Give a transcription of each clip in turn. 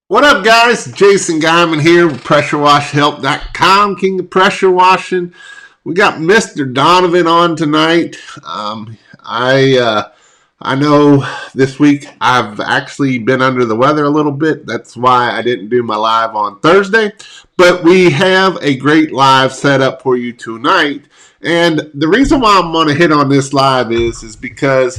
What up, guys? Jason Guyman here with PressureWashHelp.com, King of Pressure Washing. We got Mr. Donovan on tonight. I know this week I've actually been under the weather a little bit. That's why I didn't do my live on Thursday. But we have a great live set up for you tonight. And the reason why I'm going to hit on this live is because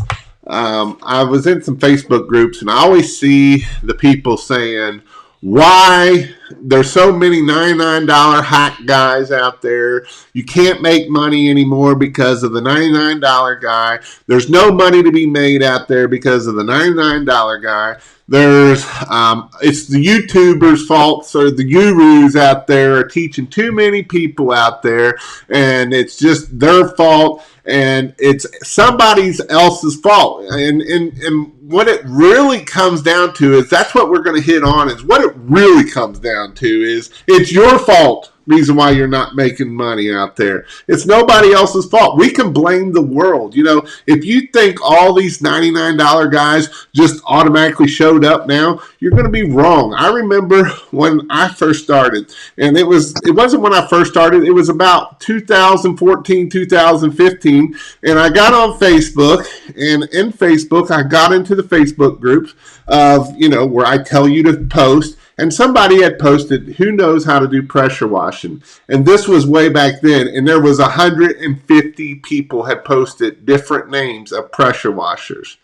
I was in some Facebook groups and I always see the people saying, why there's so many $99 hack guys out there. You can't make money anymore because of the $99 guy. There's no money to be made out there because of the $99 guy. It's the YouTubers' fault, or the gurus out there are teaching too many people out there, and it's just their fault, and it's somebody else's fault. And what it really comes down to is that's what we're going to hit on. Is what it really comes down to is it's your fault. Reason why you're not making money out there. It's nobody else's fault. We can blame the world. You know, if you think all these $99 guys just automatically showed up now, you're going to be wrong. I remember when I first started, and it wasn't when I first started. It was about 2014, 2015, and I got on Facebook, and in Facebook I got into the Facebook groups of, where I tell you to post. And somebody had posted, who knows how to do pressure washing? And this was way back then. And there was 150 people had posted different names of pressure washers.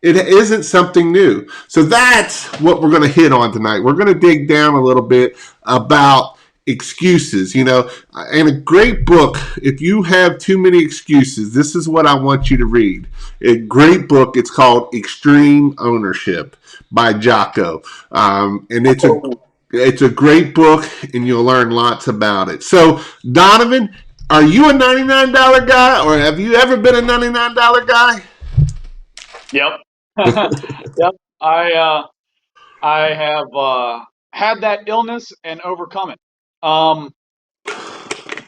It isn't something new. So that's what we're going to hit on tonight. We're going to dig down a little bit about excuses, and a great book. If you have too many excuses, this is what I want you to read. A great book. It's called Extreme Ownership by Jocko. And it's a great book, and you'll learn lots about it. So, Donovan, are you a $99 guy, or have you ever been a $99 guy? Yep. Yep. I have had that illness and overcome it. And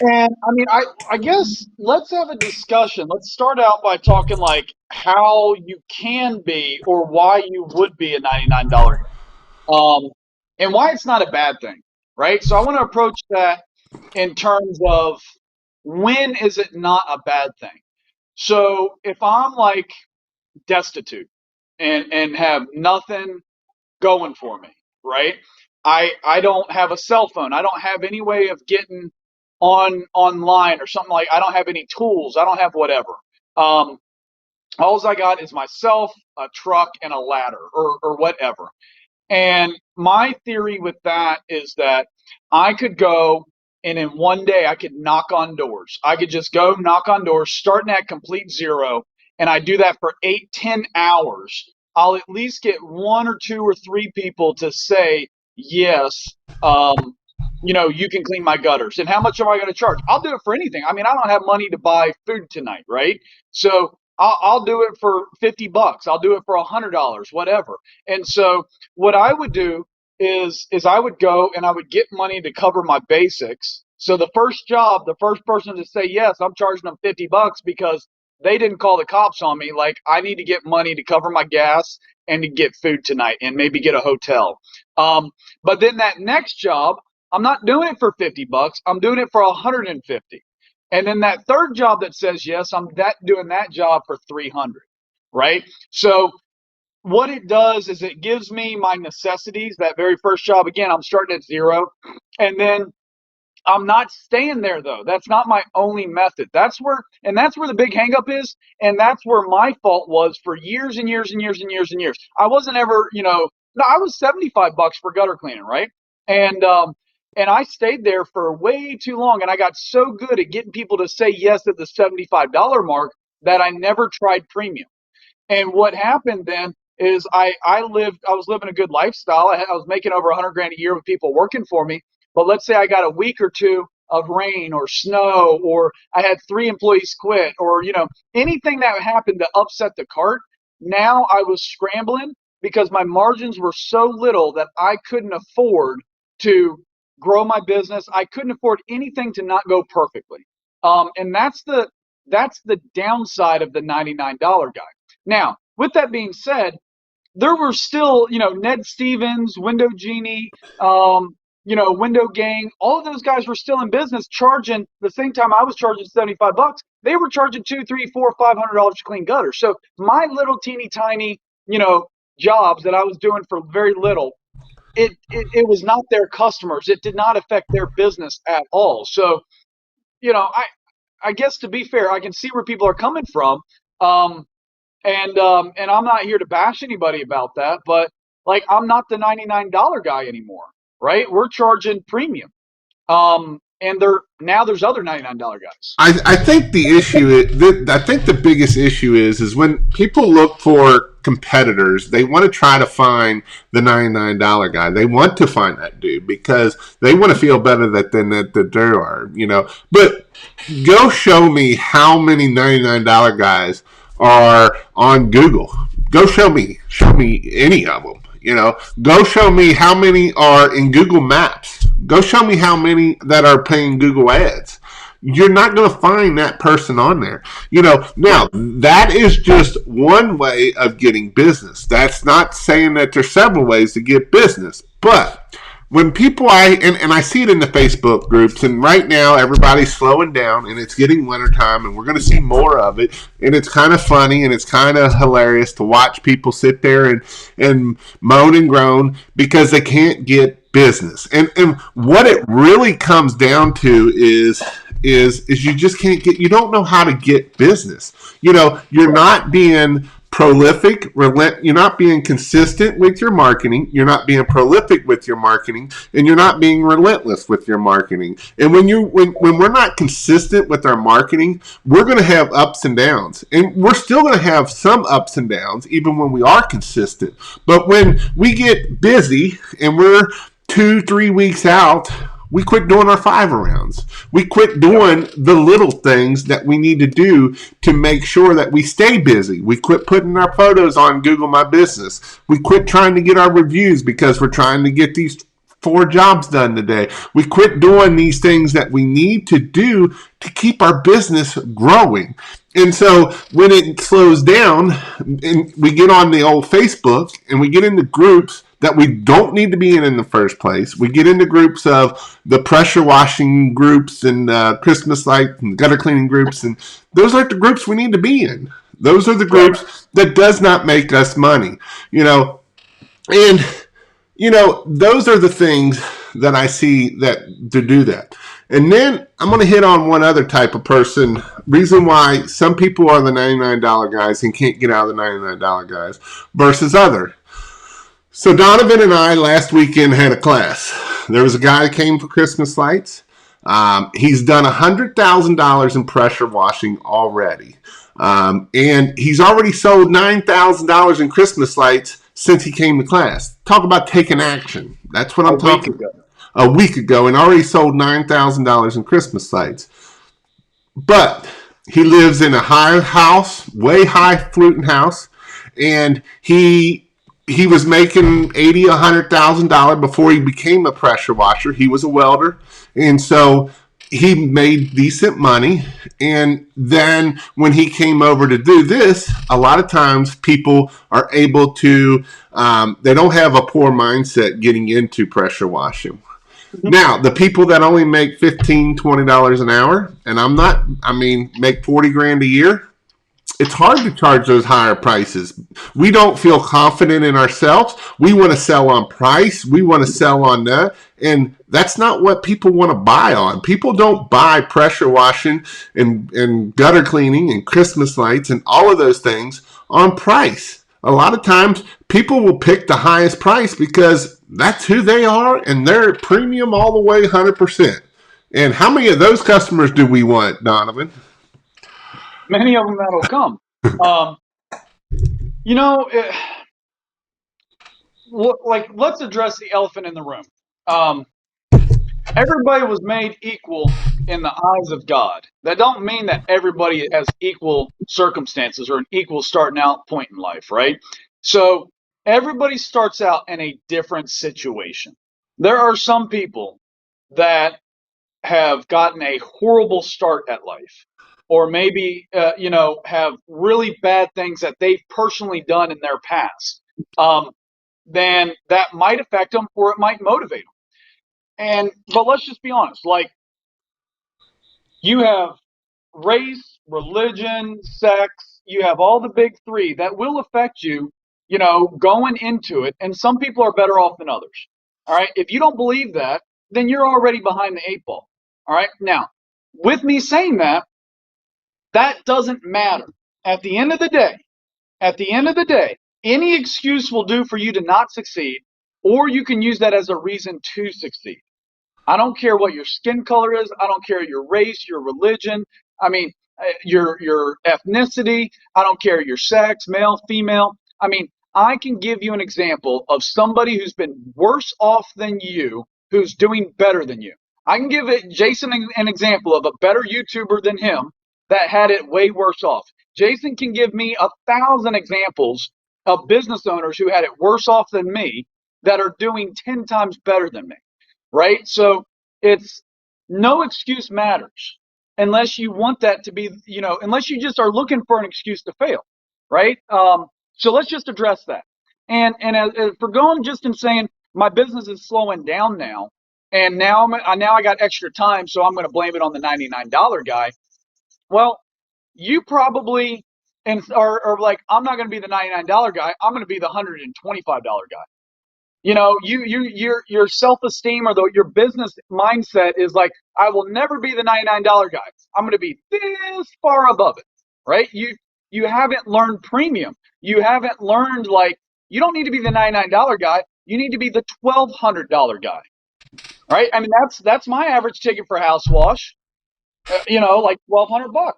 I mean, I guess let's have a discussion. Let's start out by talking like how you can be or why you would be a $99 guy. And why it's not a bad thing, right? So I want to approach that in terms of when is it not a bad thing? So if I'm like destitute and have nothing going for me, right? I don't have a cell phone. I don't have any way of getting online or something. Like I don't have any tools. I don't have whatever. Um, all I got is myself, a truck, and a ladder or whatever. And my theory with that is that I could go and in one day I could knock on doors. I could just go knock on doors, starting at complete zero, and I do that for 8, 10 hours. I'll at least get one or two or three people to say yes. You can clean my gutters. And how much am I going to charge? I'll do it for anything. I mean, I don't have money to buy food tonight, right? So I'll do it for $50. I'll do it for $100, whatever. And so what I would do is I would go and I would get money to cover my basics. So the first job, the first person to say yes, I'm charging them $50 because they didn't call the cops on me. Like I need to get money to cover my gas and to get food tonight and maybe get a hotel. But then that next job, I'm not doing it for $50. I'm doing it for 150. And then that third job that says yes, I'm doing that job for 300, right? So what it does is it gives me my necessities. That very first job, again, I'm starting at zero. And then I'm not staying there though. That's not my only method. That's where the big hangup is. And that's where my fault was for years and years and years and years and years. I wasn't ever, no, I was $75 for gutter cleaning, right? And I stayed there for way too long. And I got so good at getting people to say yes at the $75 mark that I never tried premium. And what happened then is I was living a good lifestyle. I was making over 100 grand a year with people working for me. But let's say I got a week or two of rain or snow, or I had 3 employees quit, or anything that happened to upset the cart. Now I was scrambling because my margins were so little that I couldn't afford to grow my business. I couldn't afford anything to not go perfectly. And that's the downside of the $99 guy. Now, with that being said, there were still, Ned Stevens, Window Genie, Window Gang, all of those guys were still in business charging the same time I was charging $75. They were charging $2, 3, 4, $500 to clean gutters. So my little teeny tiny, jobs that I was doing for very little, it was not their customers. It did not affect their business at all. So, I guess to be fair, I can see where people are coming from. Um, and I'm not here to bash anybody about that, but like I'm not the $99 guy anymore, right? We're charging premium. And there's other $99 guys. I think the issue is, I think the biggest issue is when people look for competitors, they want to try to find the $99 guy. They want to find that dude because they want to feel better that they are, But go show me how many $99 guys are on Google. Go show me any of them. Go show me how many are in Google Maps. Go show me how many that are paying Google ads. You're not going to find that person on there. Now that is just one way of getting business. That's not saying that there's several ways to get business, but when people and I see it in the Facebook groups, and right now everybody's slowing down and it's getting wintertime and we're going to see more of it, and it's kind of funny and it's kind of hilarious to watch people sit there and moan and groan because they can't get business. And what it really comes down to is you just can't you don't know how to get business. You're not being prolific, you're not being consistent with your marketing, you're not being prolific with your marketing, and you're not being relentless with your marketing. And when we're not consistent with our marketing, we're going to have ups and downs, and we're still going to have some ups and downs even when we are consistent. But when we get busy and we're 2-3 weeks out, we quit doing our 5 rounds. We quit doing the little things that we need to do to make sure that we stay busy. We quit putting our photos on Google My Business. We quit trying to get our reviews because we're trying to get these 4 jobs done today. We quit doing these things that we need to do to keep our business growing. And so when it slows down and we get on the old Facebook and we get into groups that we don't need to be in the first place. We get into groups of the pressure washing groups and Christmas light and gutter cleaning groups, and those aren't the groups we need to be in. Those are the groups that does not make us money, and those are the things that I see that to do that. And then I'm going to hit on one other type of person. Reason why some people are the $99 guys and can't get out of the $99 guys versus other. So Donovan and I last weekend had a class. There was a guy that came for Christmas lights. He's done $100,000 in pressure washing already. And he's already sold $9,000 in Christmas lights since he came to class. Talk about taking action. That's what I'm talking about. A week ago, and already sold $9,000 in Christmas lights. But he lives in a high house, way high fluting house, and he was making $80,000-$100,000 before he became a pressure washer. He was a welder, and so he made decent money. And then when he came over to do this, a lot of times people are able to, they don't have a poor mindset getting into pressure washing. Now, the people that only make $15, $20 an hour, and make 40 grand a year, it's hard to charge those higher prices. We don't feel confident in ourselves. We want to sell on price. We want to sell on that. And that's not what people want to buy on. People don't buy pressure washing and gutter cleaning and Christmas lights and all of those things on price. A lot of times people will pick the highest price because that's who they are and they're premium all the way 100%. And how many of those customers do we want, Donovan? Many of them that'll come. Let's address the elephant in the room. Everybody was made equal in the eyes of God. That don't mean that everybody has equal circumstances or an equal starting out point in life, right? So everybody starts out in a different situation. There are some people that have gotten a horrible start at life, or maybe have really bad things that they've personally done in their past um, then that might affect them or it might motivate them. But let's just be honest. Like, you have race, religion, sex, you have all the big three that will affect you, going into it. And some people are better off than others. All right. If you don't believe that, then you're already behind the eight ball. All right. Now, with me saying that, that doesn't matter. At the end of the day, any excuse will do for you to not succeed, or you can use that as a reason to succeed. I don't care what your skin color is. I don't care your race, your religion. I mean, your ethnicity. I don't care your sex, male, female. I mean, I can give you an example of somebody who's been worse off than you, who's doing better than you. I can give Jason an example of a better YouTuber than him that had it way worse off. Jason can give me 1,000 examples of business owners who had it worse off than me that are doing 10 times better than me. Right? So it's no excuse matters unless you want that to be, unless you just are looking for an excuse to fail. Right? So let's just address that. And as for going just and saying my business is slowing down now, and now I got extra time, so I'm going to blame it on the $99 guy. Well, you probably are like, I'm not going to be the $99 guy. I'm going to be the $125 guy. Your self-esteem or your business mindset is like, I will never be the $99 guy. I'm going to be this far above it, right? You haven't learned premium. You haven't learned, like, you don't need to be the $99 guy. You need to be the $1,200 guy, right? I mean, that's my average ticket for house wash. Like $1,200.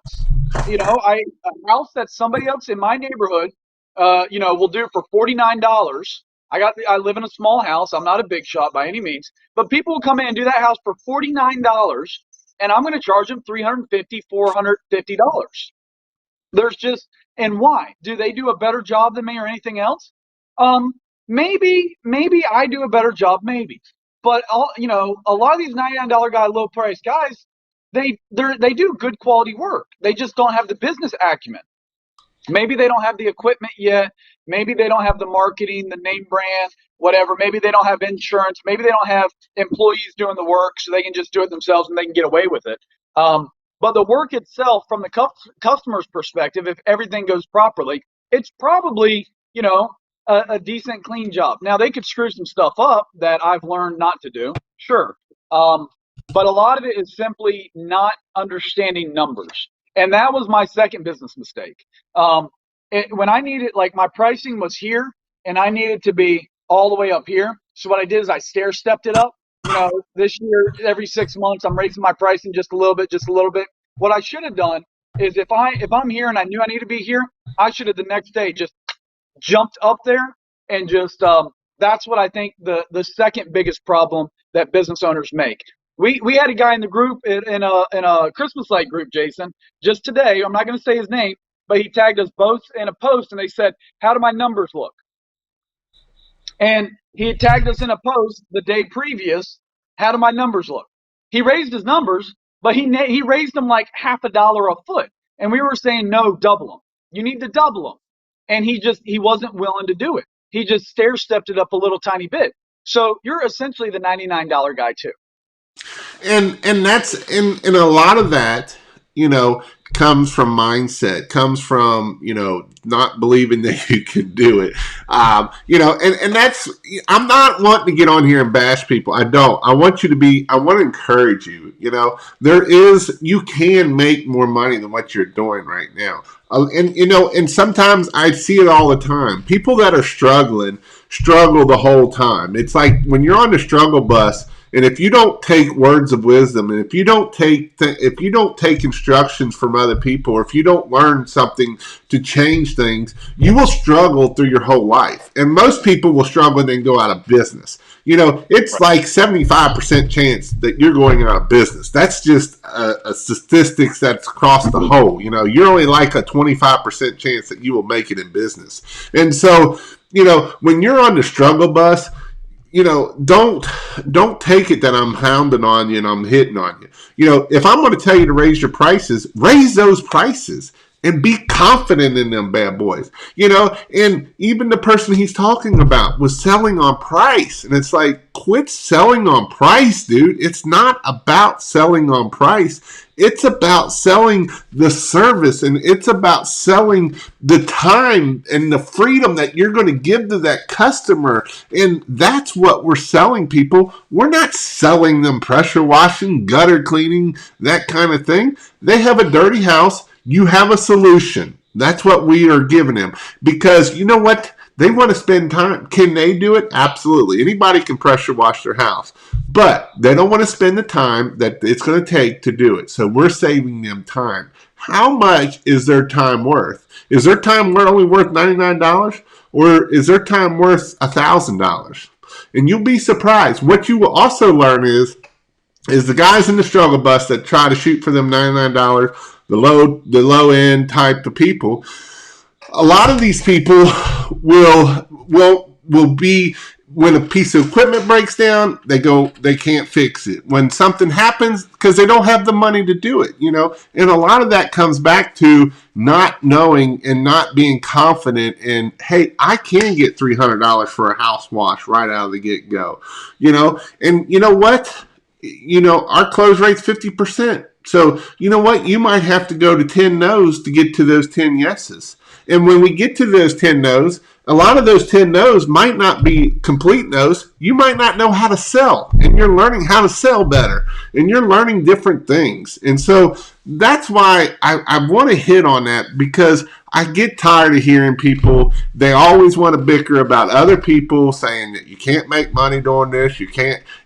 A house that somebody else in my neighborhood, will do for $49. I live in a small house. I'm not a big shot by any means, but people will come in and do that house for $49, and I'm going to charge them $350, $450. And why? Do they do a better job than me or anything else? Maybe I do a better job, maybe. But a lot of these $99 guy, low price guys, they do good quality work. They just don't have the business acumen. Maybe they don't have the equipment yet. Maybe they don't have the marketing, the name brand, whatever. Maybe they don't have insurance. Maybe they don't have employees doing the work, so they can just do it themselves and they can get away with it. But the work itself, from the customer's perspective, if everything goes properly, it's probably, a decent, clean job. Now, they could screw some stuff up that I've learned not to do, sure. But a lot of it is simply not understanding numbers. And that was my second business mistake. When I needed, like, my pricing was here and I needed to be all the way up here. So what I did is I stair stepped it up. This year, every 6 months, I'm raising my pricing just a little bit. What I should have done is if I'm here and I knew I needed to be here, I should have the next day just jumped up there and just, that's what I think the second biggest problem that business owners make. We had a guy in the group in a Christmas light group, Jason, just today. I'm not going to say his name, but he tagged us both in a post, and they said, "How do my numbers look?" And he had tagged us in a post the day previous. How do my numbers look? He raised his numbers, but he raised them like $50 a foot, and we were saying, no, double them. You need to double them, and he wasn't willing to do it. He just stair stepped it up a little tiny bit. So you're essentially the $99 guy too. And that's in a lot of that, comes from mindset, comes from not believing that you can do it. And that's, I'm not wanting to get on here and bash people. I don't. I want to encourage you. You can make more money than what you're doing right now. And sometimes I see it all the time. People that are struggling struggle the whole time. It's like when you're on the struggle bus, and if you don't take words of wisdom, and if you don't take instructions from other people, or if you don't learn something to change things, you will struggle through your whole life. And most people will struggle and then go out of business. It's like 75% chance that you're going out of business. That's just a statistics that's across the whole. You're only like a 25% chance that you will make it in business. And so, when you're on the struggle bus, don't take it that I'm hounding on you and I'm hitting on you. If I'm going to tell you to raise your prices, raise those prices and be confident in them bad boys. And even the person he's talking about was selling on price. And it's like, quit selling on price, dude. It's not about selling on price. It's about selling the service, and it's about selling the time and the freedom that you're going to give to that customer. And that's what we're selling people. We're not selling them pressure washing, gutter cleaning, that kind of thing. They have a dirty house. You have a solution. That's what we are giving them. Because you know what? They want to spend time. Can they do it? Absolutely. Anybody can pressure wash their house. But they don't want to spend the time that it's going to take to do it. So we're saving them time. How much is their time worth? Is their time only worth $99? Or is their time worth $1,000? And you'll be surprised. What you will also learn is the guys in the struggle bus that try to shoot for them $99, the low end type of people. A lot of these people will be, when a piece of equipment breaks down, they can't fix it. When something happens, because they don't have the money to do it, and a lot of that comes back to not knowing and not being confident in, hey, I can get $300 for a house wash right out of the get go, and you know what? Our close rate's 50%. So, you know what? You might have to go to 10 no's to get to those 10 yeses. And when we get to those 10 no's, a lot of those 10 no's might not be complete no's. You might not know how to sell, and you're learning how to sell better, and you're learning different things. And so that's why I want to hit on that, because I get tired of hearing people, they always want to bicker about other people saying that you can't make money doing this,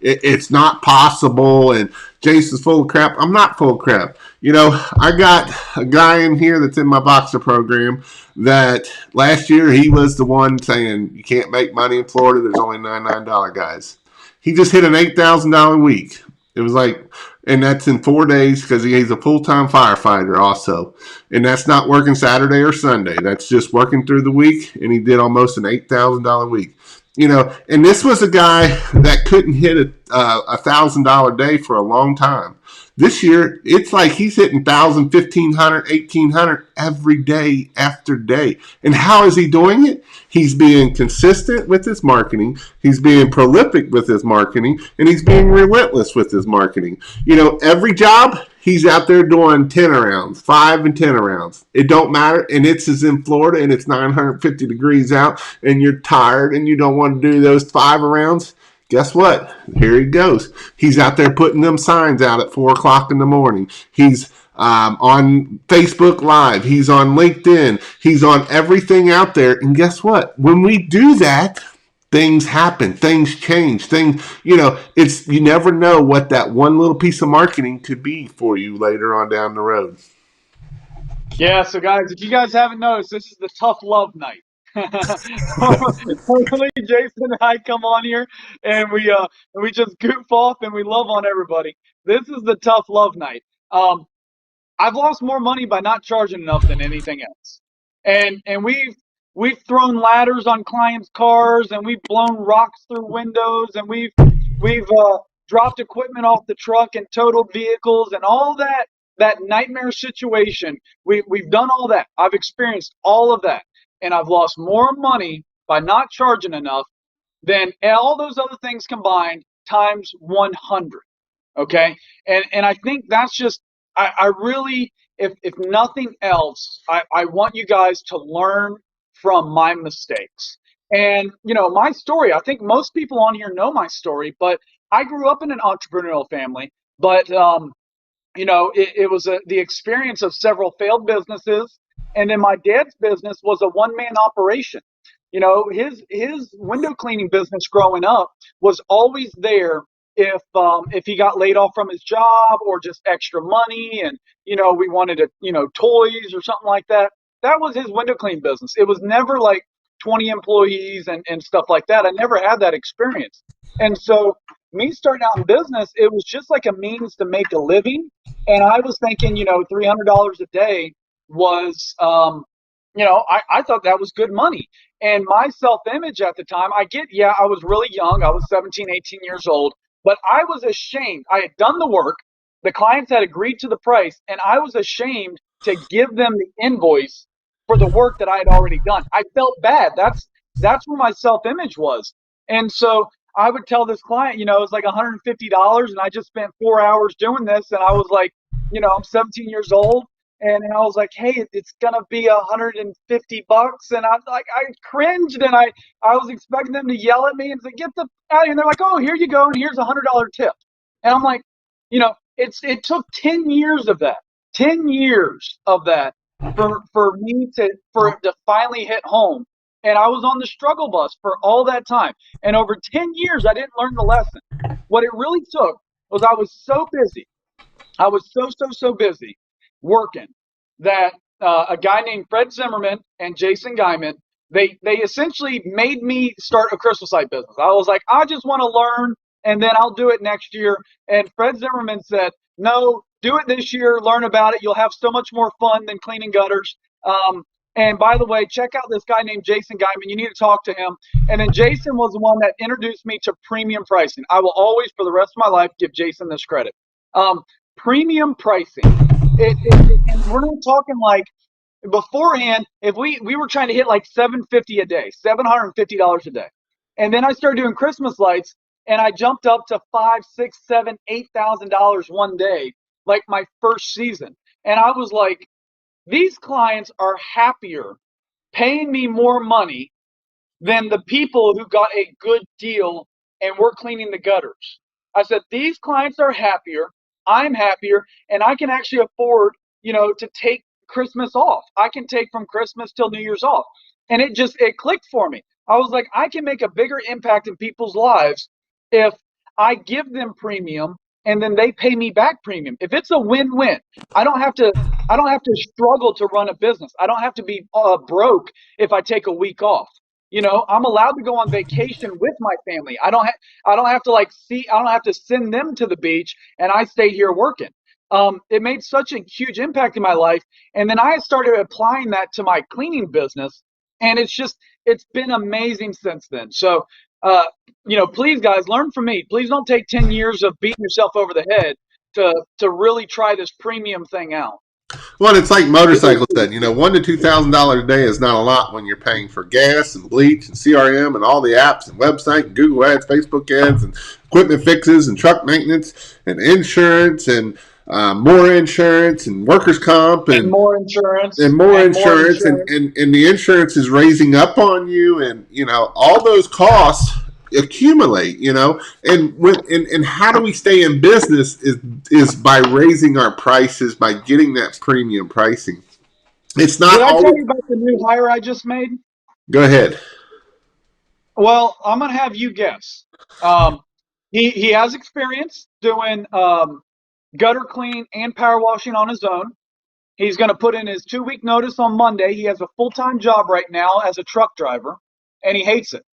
it's not possible, and Jason's full of crap. I'm not full of crap. I got a guy in here that's in my boxer program that last year he was the one saying you can't make money in Florida. There's only $99 guys. He just hit an $8,000 week. It was like, and that's in 4 days because he's a full-time firefighter also. And that's not working Saturday or Sunday. That's just working through the week, and he did almost an $8,000 week. And this was a guy that couldn't hit a $1,000 day for a long time. This year, it's like he's hitting 1,000, 1,500, 1,800 every day after day. And how is he doing it? He's being consistent with his marketing. He's being prolific with his marketing, and he's being relentless with his marketing. Every job, he's out there doing 10 rounds, 5 and 10 rounds. It don't matter. And it's in Florida, and it's 950 degrees out, and you're tired, and you don't want to do those 5 rounds. Guess what? Here he goes. He's out there putting them signs out at 4 o'clock in the morning. He's on Facebook Live. He's on LinkedIn. He's on everything out there. And guess what? When we do that, things happen. Things change. It's, you never know what that one little piece of marketing could be for you later on down the road. Yeah, so guys, if you guys haven't noticed, this is the tough love night. Normally Jason and I come on here and we just goof off and we love on everybody. This is the tough love night. I've lost more money by not charging enough than anything else. And we've thrown ladders on clients' cars, and we've blown rocks through windows, and we've dropped equipment off the truck and totaled vehicles and all that nightmare situation. We've done all that. I've experienced all of that. And I've lost more money by not charging enough than all those other things combined times 100. Okay. And I think that's just, I really, if nothing else, I want you guys to learn from my mistakes. And, my story, I think most people on here know my story, but I grew up in an entrepreneurial family, but, it was the experience of several failed businesses. And then my dad's business was a one-man operation. His window cleaning business growing up was always there if he got laid off from his job or just extra money, and we wanted toys or something like that. That was his window cleaning business. It was never like 20 employees and stuff like that. I never had that experience. And so me starting out in business, it was just like a means to make a living. And I was thinking, $300 a day was, I thought that was good money. And my self-image at the time, I was really young. I was 17, 18 years old, but I was ashamed. I had done the work. The clients had agreed to the price, and I was ashamed to give them the invoice for the work that I had already done. I felt bad. That's where my self-image was. And so I would tell this client, it was like $150 and I just spent 4 hours doing this. And I was like, I'm 17 years old. And I was like, hey, it's going to be $150. And I cringed and I was expecting them to yell at me and say, get the out of here. And they're like, oh, here you go. And here's $100 tip. And I'm like, it took 10 years of that, 10 years of that for it to finally hit home. And I was on the struggle bus for all that time. And over 10 years, I didn't learn the lesson. What it really took was I was so busy. I was so busy working that a guy named Fred Zimmerman and Jason Guyman, they essentially made me start a Christmas light business. I was like, I just want to learn and then I'll do it next year. And Fred Zimmerman said, no, do it this year, learn about it. You'll have so much more fun than cleaning gutters. And by the way, check out this guy named Jason Guyman. You need to talk to him. And then Jason was the one that introduced me to premium pricing. I will always, for the rest of my life, give Jason this credit. Premium pricing. And we're not talking like beforehand. If we were trying to hit like $750 a day, $750 a day, and then I started doing Christmas lights, and I jumped up to $5,000, $6,000, $7,000, $8,000 one day, like my first season. And I was like, these clients are happier paying me more money than the people who got a good deal and we're cleaning the gutters. I said, these clients are happier. I'm happier, and I can actually afford, to take Christmas off. I can take from Christmas till New Year's off. And it clicked for me. I was like, I can make a bigger impact in people's lives if I give them premium and then they pay me back premium. If it's a win-win, I don't have to struggle to run a business. I don't have to be broke if I take a week off. I'm allowed to go on vacation with my family. I don't have to send them to the beach and I stay here working. It made such a huge impact in my life. And then I started applying that to my cleaning business. And it's been amazing since then. So, please guys, learn from me. Please don't take 10 years of beating yourself over the head to really try this premium thing out. Well, it's like motorcycles said, $1,000 to $2,000 a day is not a lot when you're paying for gas and bleach and CRM and all the apps and website and Google ads, Facebook ads and equipment fixes and truck maintenance and insurance and more insurance and workers' comp and more insurance and the insurance is raising up on you, and all those costs accumulate, and how do we stay in business is by raising our prices, by getting that premium pricing. It's not. Did I tell you about the new hire I just made? Go ahead. Well, I'm gonna have you guess. He has experience doing gutter clean and power washing on his own. He's going to put in his 2-week notice on Monday. He has a full-time job right now as a truck driver, and he hates it.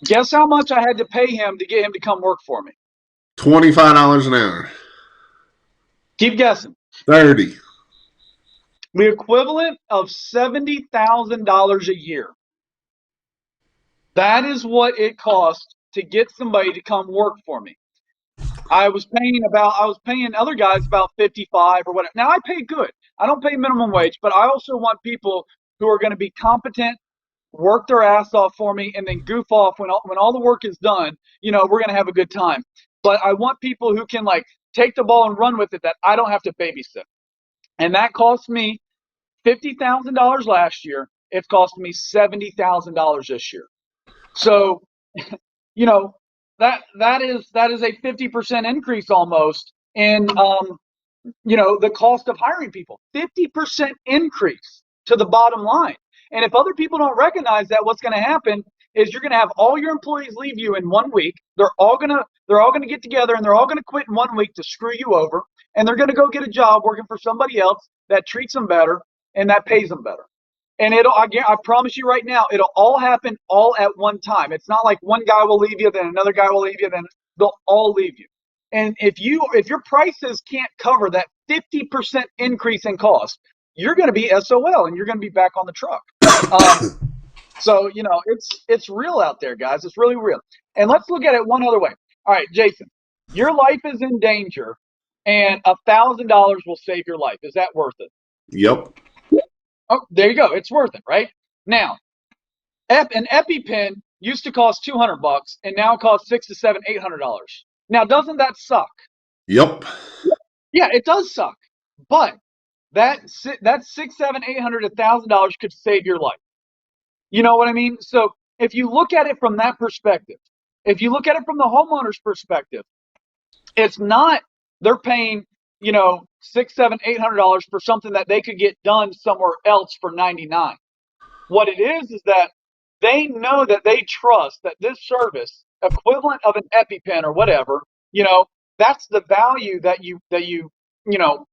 Guess how much I had to pay him to get him to come work for me? $25 an hour. Keep guessing. 30. The equivalent of $70,000 a year. That is what it costs to get somebody to come work for me. I was paying other guys about 55 or whatever. Now I pay good. I don't pay minimum wage, but I also want people who are going to be competent, work their ass off for me, and then goof off when all the work is done. We're going to have a good time. But I want people who can take the ball and run with it that I don't have to babysit. And that cost me $50,000 last year. It's cost me $70,000 this year. So, that is a 50% increase almost in the cost of hiring people. 50% increase to the bottom line. And if other people don't recognize that, what's going to happen is you're going to have all your employees leave you in 1 week. They're all going to get together and they're all going to quit in 1 week to screw you over, and they're going to go get a job working for somebody else that treats them better and that pays them better. And I promise you right now, it'll all happen all at one time. It's not like one guy will leave you, then another guy will leave you, then they'll all leave you. And if your prices can't cover that 50% increase in cost, you're going to be SOL and you're going to be back on the truck. So, it's real out there, guys. It's really real. And let's look at it one other way. All right, Jason, your life is in danger and $1,000 will save your life. Is that worth it? Yep. Oh, there you go. It's worth it, right? Now, an EpiPen used to cost $200, and now it costs $600 to $800. Now, doesn't that suck? Yep. Yeah, it does suck. But that six, seven, $800, $1,000 could save your life. You know what I mean? So if you look at it from that perspective, if you look at it from the homeowner's perspective, it's not they're paying, six, seven, $800 for something that they could get done somewhere else for 99. What it is that they know that they trust that this service, equivalent of an EpiPen or whatever, that's the value you know,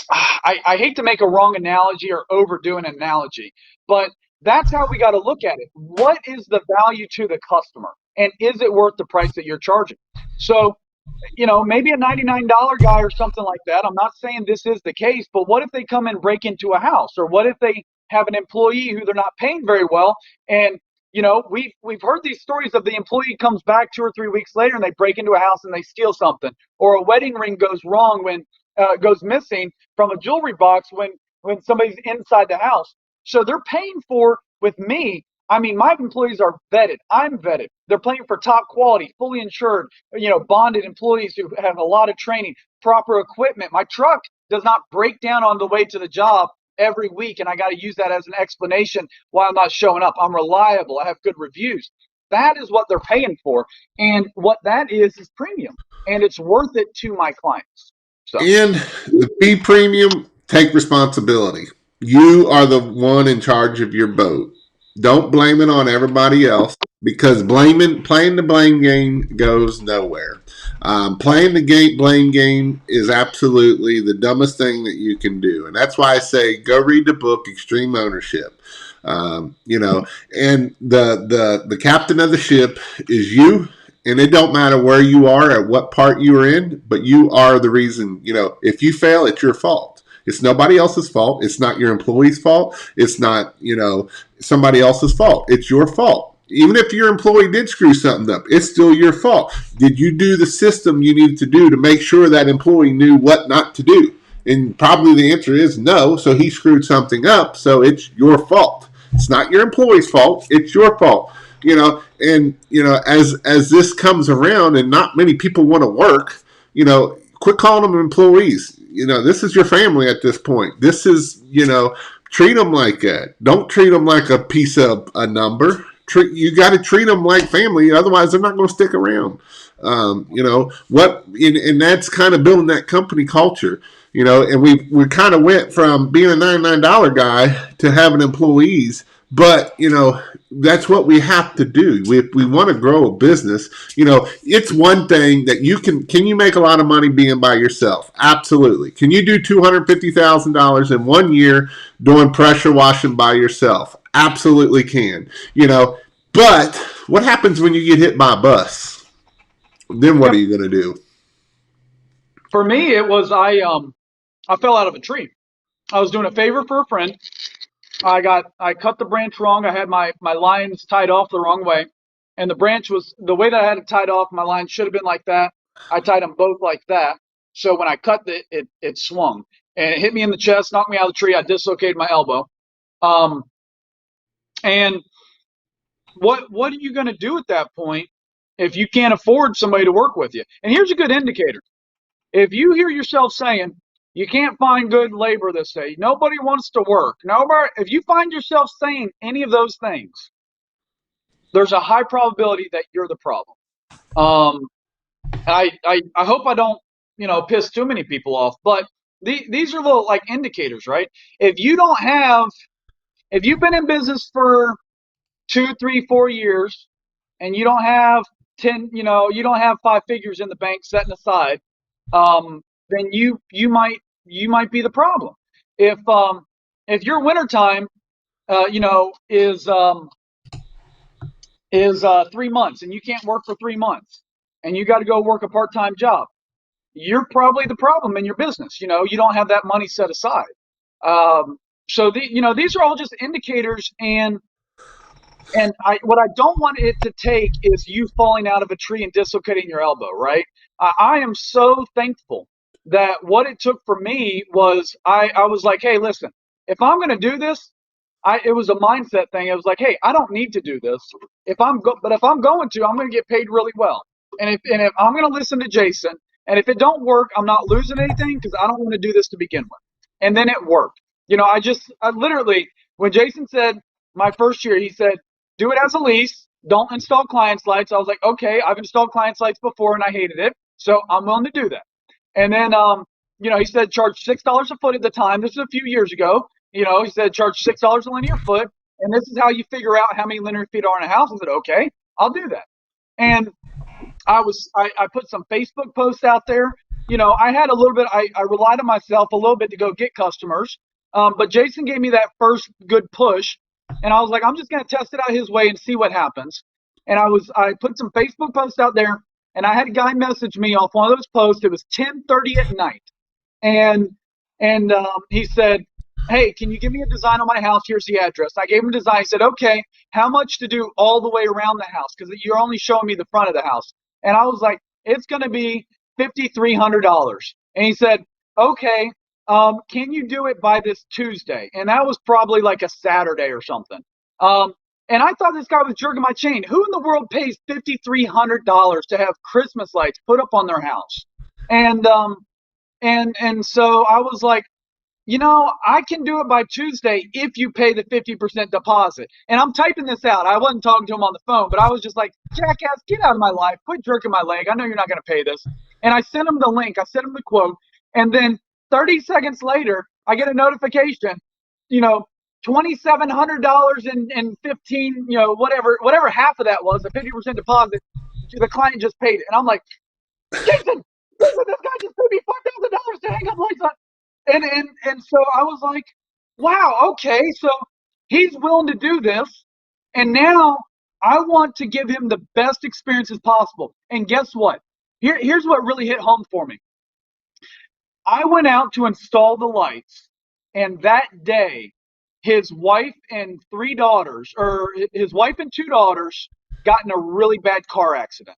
I hate to make a wrong analogy or overdo an analogy, but that's how we got to look at it. What is the value to the customer? And is it worth the price that you're charging? So, maybe a $99 guy or something like that. I'm not saying this is the case, but what if they come and break into a house? Or what if they have an employee who they're not paying very well? And, we've heard these stories of the employee comes back 2 or 3 weeks later and they break into a house and they steal something. Or a wedding ring goes wrong goes missing from a jewelry box when somebody's inside the house. So they're paying for with me. I mean, my employees are vetted. I'm vetted. They're paying for top quality, fully insured, bonded employees who have a lot of training, proper equipment. My truck does not break down on the way to the job every week, and I got to use that as an explanation why I'm not showing up. I'm reliable. I have good reviews. That is what they're paying for, and what that is premium, and it's worth it to my clients. So. And the B premium, take responsibility. You are the one in charge of your boat. Don't blame it on everybody else because playing the blame game goes nowhere. Playing the blame game is absolutely the dumbest thing that you can do, and that's why I say go read the book Extreme Ownership. And the captain of the ship is you. And it don't matter where you are at what part you're in, but you are the reason. If you fail, it's your fault. It's nobody else's fault. It's not your employee's fault. It's not somebody else's fault. It's your fault. Even if your employee did screw something up, it's still your fault. Did you do the system you needed to do to make sure that employee knew what not to do? And probably the answer is no. So he screwed something up. So it's your fault. It's not your employee's fault. It's your fault. As this comes around and not many people want to work, quit calling them employees. This is your family at this point. This is, treat them like that. Don't treat them like a piece of a number. You got to treat them like family. Otherwise, they're not going to stick around. And that's kind of building that company culture. And we kind of went from being a $99 guy to having employees. But, that's what we have to do. If we want to grow a business, it's one thing that can you make a lot of money being by yourself? Absolutely. Can you do $250,000 in 1 year doing pressure washing by yourself? Absolutely can. But what happens when you get hit by a bus? Then what are you going to do? For me, it was I fell out of a tree. I was doing a favor for a friend. I cut the branch wrong. I had my lines tied off the wrong way, and the branch was the way that I had it tied off. My lines should have been like that. I tied them both like that. So when I cut it swung and it hit me in the chest, knocked me out of the tree. I dislocated my elbow. And what are you going to do at that point if you can't afford somebody to work with you? And here's a good indicator. If you hear yourself saying, you can't find good labor this day, nobody wants to work, if you find yourself saying any of those things, there's a high probability that you're the problem. I hope I don't, piss too many people off, but these are little like indicators, right? If you've been in business for 2, 3, 4 years and you don't have 10, you don't have 5 figures in the bank setting aside, then you might be the problem. If your wintertime, is 3 months and you can't work for 3 months and you got to go work a part-time job, you're probably the problem in your business. You don't have that money set aside. So these are all just indicators, and what I don't want it to take is you falling out of a tree and dislocating your elbow, right? I am so thankful that what it took for me was I was like, hey, listen, if I'm going to do this, it was a mindset thing. It was like, hey, I don't need to do this. But if I'm going to, I'm going to get paid really well. And if I'm going to listen to Jason, and if it don't work, I'm not losing anything because I don't want to do this to begin with. And then it worked. I literally, when Jason said my first year, he said, do it as a lease. Don't install client sites. I was like, okay, I've installed client sites before and I hated it. So I'm willing to do that. And then, he said charge $6 a foot at the time. This is a few years ago. He said charge $6 a linear foot, and this is how you figure out how many linear feet are in a house. I said, okay, I'll do that. And I put some Facebook posts out there. I had a little bit. I relied on myself a little bit to go get customers. But Jason gave me that first good push, and I was like, I'm just gonna test it out his way and see what happens. And I put some Facebook posts out there, and I had a guy message me off one of those posts. It was 10:30 at night, and he said, hey, can you give me a design on my house? Here's the address. I gave him a design. He said, okay, how much to do all the way around the house? Because you're only showing me the front of the house. And I was like, it's going to be $5,300. And he said, okay, can you do it by this Tuesday? And that was probably like a Saturday or something. And I thought this guy was jerking my chain. Who in the world pays $5,300 to have Christmas lights put up on their house? And so I was like, I can do it by Tuesday if you pay the 50% deposit. And I'm typing this out. I wasn't talking to him on the phone, but I was just like, jackass, get out of my life. Quit jerking my leg. I know you're not going to pay this. And I sent him the link. I sent him the quote. And then 30 seconds later, I get a notification, $2,700 and 15, whatever half of that was, the 50% deposit, the client just paid it. And I'm like, Jason, this guy just paid me $5,000 to hang up lights on. And so I was like, wow, okay, so he's willing to do this, and now I want to give him the best experiences possible. And guess what? Here's what really hit home for me. I went out to install the lights, and that day, his wife and two daughters, got in a really bad car accident,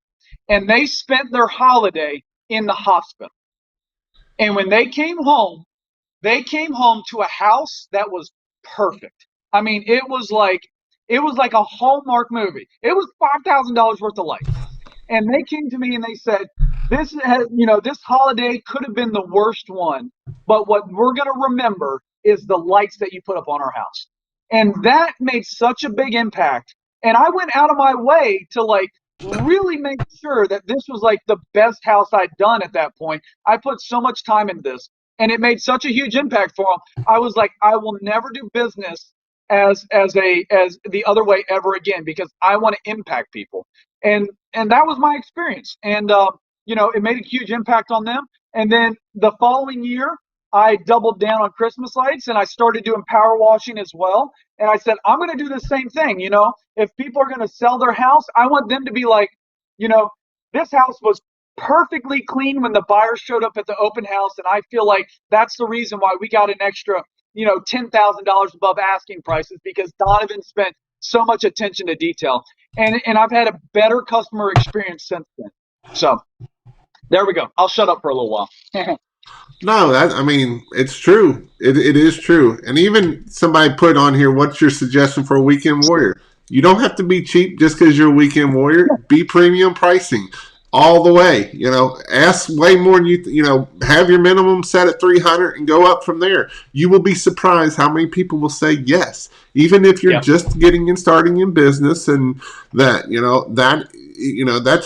and they spent their holiday in the hospital. And when they came home to a house that was perfect. I mean, it was like a Hallmark movie. It was $5,000 worth of lights. And they came to me and they said, this holiday could have been the worst one, but what we're going to remember is the lights that you put up on our house. And that made such a big impact. And I went out of my way to really make sure that this was the best house I'd done at that point. I put so much time into this. And it made such a huge impact for him. I was like, I will never do business as the other way ever again, because I want to impact people. And that was my experience. And it made a huge impact on them. And then the following year, I doubled down on Christmas lights and I started doing power washing as well. And I said, I'm going to do the same thing. If people are going to sell their house, I want them to be like, this house was perfectly clean when the buyer showed up at the open house, and I feel like that's the reason why we got an extra, $10,000 above asking prices, because Donovan spent so much attention to detail, and I've had a better customer experience since then. So there we go. I'll shut up for a little while. No, it's true. It is true. And even somebody put on here, what's your suggestion for a weekend warrior? You don't have to be cheap just because you're a weekend warrior. Be premium pricing all the way. Ask way more than you have your minimum set at 300 and go up from there. You will be surprised how many people will say yes, even if you're just getting and starting in business. And that's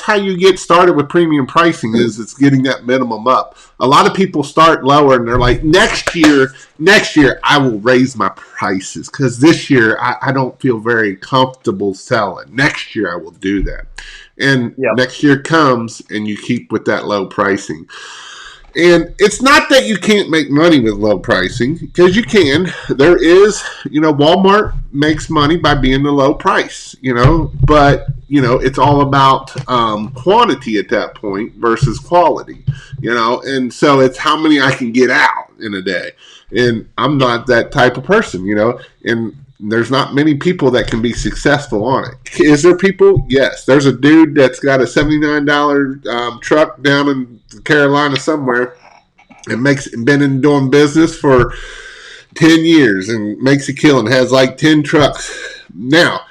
how you get started with premium pricing, is it's getting that minimum up. A lot of people start lower and they're like, next year I will raise my prices because this year I don't feel very comfortable selling. Next year I will do that. And next year comes and you keep with that low pricing. And it's not that you can't make money with low pricing, because you can. There is, Walmart makes money by being the low price, but, it's all about quantity at that point versus quality, and so it's how many I can get out in a day. And I'm not that type of person, and there's not many people that can be successful on it. Is there people? Yes. There's a dude that's got a $79 truck down in Carolina somewhere, and been in doing business for 10 years and makes a killing, has like 10 trucks. Now,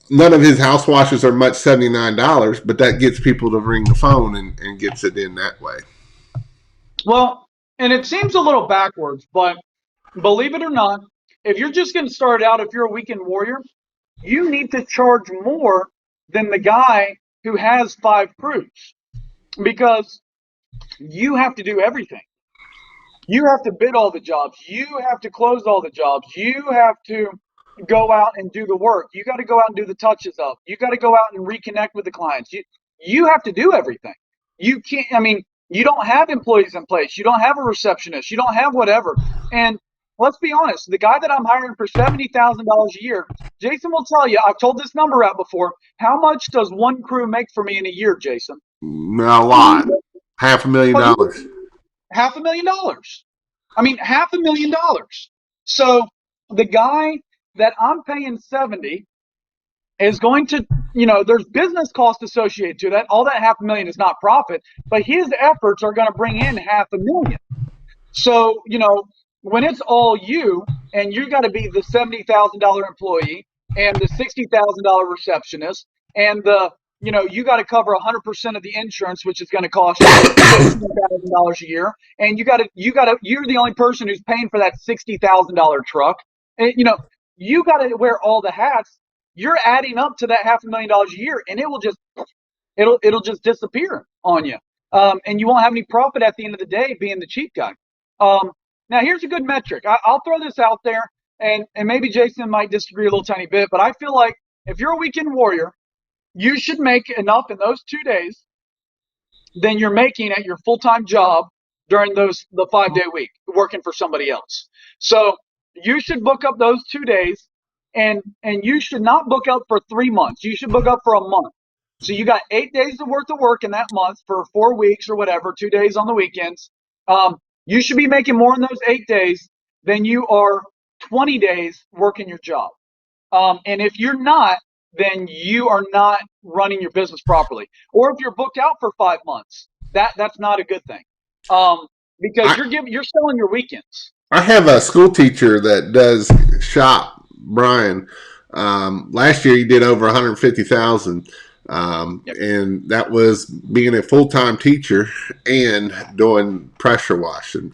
none of his house washes are much, $79, but that gets people to ring the phone and gets it in that way. Well, and it seems a little backwards, but believe it or not, if you're just going to start out, if you're a weekend warrior, you need to charge more than the guy who has 5 crews, because you have to do everything. You have to bid all the jobs. You have to close all the jobs. You have to go out and do the work. You got to go out and do the touches up. You got to go out and reconnect with the clients. You have to do everything. You can't, I mean, you don't have employees in place. You don't have a receptionist. You don't have whatever. And let's be honest, the guy that I'm hiring for $70,000 a year, Jason will tell you, I've told this number out before. How much does one crew make for me in a year, Jason? A lot. $500,000. $500,000. I mean, $500,000. So the guy that I'm paying 70 is going to, there's business cost associated to that. All that $500,000 is not profit, but his efforts are going to bring in $500,000. So, when it's all you, and you got to be the $70,000 employee and the $60,000 receptionist, and you got to cover 100% of the insurance, which is going to cost you $15,000 a year, and you're the only person who's paying for that $60,000 truck, and you got to wear all the hats. You're adding up to that $500,000 a year, and it'll just disappear on you, and you won't have any profit at the end of the day being the cheap guy. Now here's a good metric. I'll throw this out there, and maybe Jason might disagree a little tiny bit, but I feel like if you're a weekend warrior, you should make enough in those 2 days than you're making at your full-time job during the 5-day week working for somebody else. So you should book up those 2 days, and you should not book up for 3 months. You should book up for a month. So you got 8 days worth of work in that month for 4 weeks or whatever, 2 days on the weekends. You should be making more in those 8 days than you are 20 days working your job. And if you're not, then you are not running your business properly. Or if you're booked out for 5 months, that's not a good thing. Because you're selling your weekends. I have a school teacher that does shop, Brian. Last year he did over 150,000. Yep. And that was being a full-time teacher and doing pressure washing.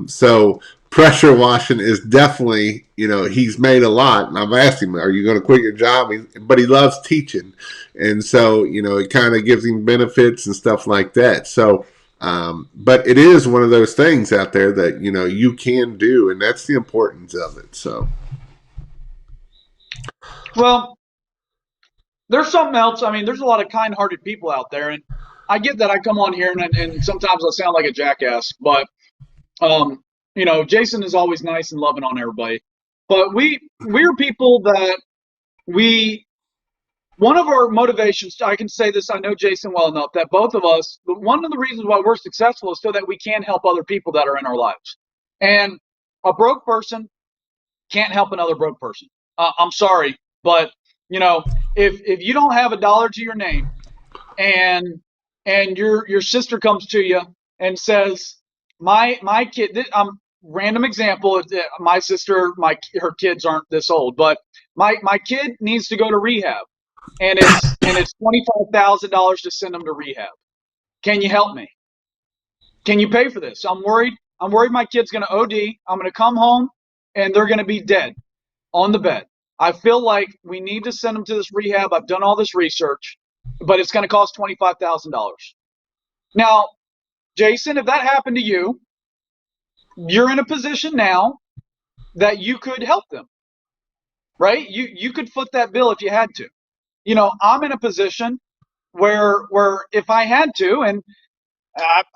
So pressure washing is definitely, he's made a lot. And I've asked him, are you going to quit your job? But he loves teaching. And so, it kind of gives him benefits and stuff like that. So, but it is one of those things out there that, you can do. And that's the importance of it. So. Well, there's something else. I mean, there's a lot of kind-hearted people out there, and I get that I come on here and sometimes I sound like a jackass, but Jason is always nice and loving on everybody. But we're people that one of our motivations, I can say this, I know Jason well enough, that both of us, one of the reasons why we're successful is so that we can help other people that are in our lives. And a broke person can't help another broke person. I'm sorry, but if you don't have $1 to your name, and your sister comes to you and says, my kid, random example, my sister, her kids aren't this old, but my kid needs to go to rehab, and it's $25,000 to send them to rehab. Can you help me? Can you pay for this? I'm worried my kid's going to OD. I'm going to come home and they're going to be dead on the bed. I feel like we need to send them to this rehab. I've done all this research, but it's going to cost $25,000. Now, Jason, if that happened to you, you're in a position now that you could help them, right? You could foot that bill if you had to. I'm in a position where if I had to, and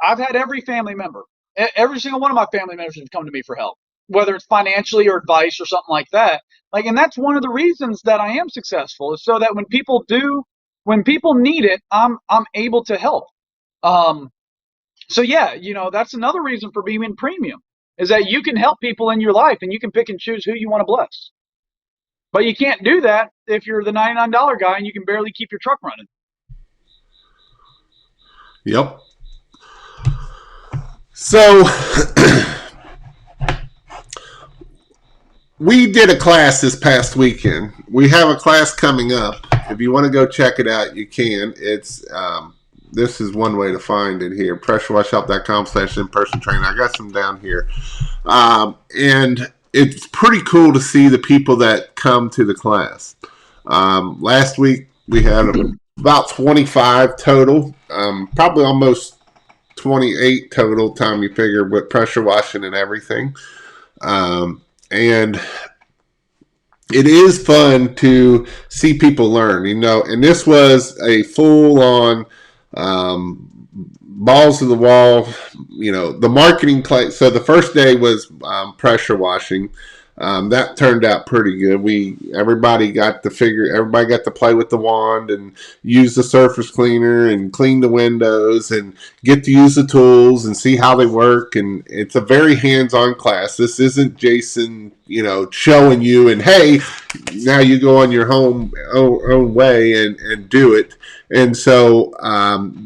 I've had every family member, every single one of my family members have come to me for help, whether it's financially or advice or something like that. And that's one of the reasons that I am successful, is so that when people need it, I'm able to help. So yeah, that's another reason for being premium, is that you can help people in your life and you can pick and choose who you want to bless. But you can't do that if you're the $99 guy and you can barely keep your truck running. Yep. So we did a class this past weekend. We have a class coming up. If you want to go check it out, you can. It's this is one way to find it here. pressurewashshop.com/in-person training. I got some down here. And it's pretty cool to see the people that come to the class. Last week we had about 25 total, probably almost 28 total time you figure with pressure washing and everything. And it is fun to see people learn, and this was a full on balls to the wall, the marketing class. So the first day was pressure washing. That turned out pretty good. Everybody got to play with the wand and use the surface cleaner and clean the windows and get to use the tools and see how they work. And it's a very hands-on class. This isn't Jason, showing you and, hey, now you go on your own way and do it. And so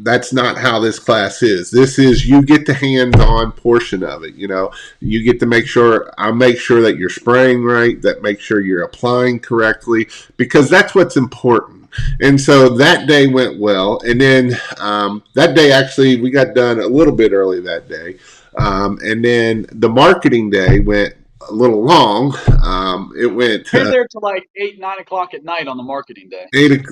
that's not how this class is. This is, you get the hands-on portion of it. You get to make sure that you're spraying right, that make sure you're applying correctly, because that's what's important. And so that day went well. And then that day, actually, we got done a little bit early that day. And then the marketing day went a little long. It went. You're there till like 8, 9 o'clock at night on the marketing day.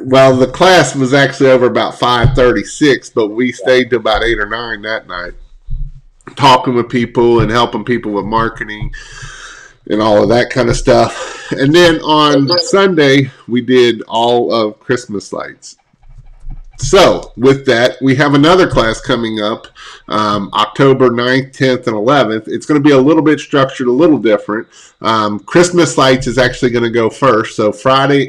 Well, the class was actually over about 5:36, but we stayed to about 8 or 9 that night, talking with people and helping people with marketing and all of that kind of stuff. And then on Sunday, we did all of Christmas lights. So with that, we have another class coming up October 9th, 10th, and 11th. It's going to be a little bit structured, a little different. Christmas lights is actually going to go first. So Saturday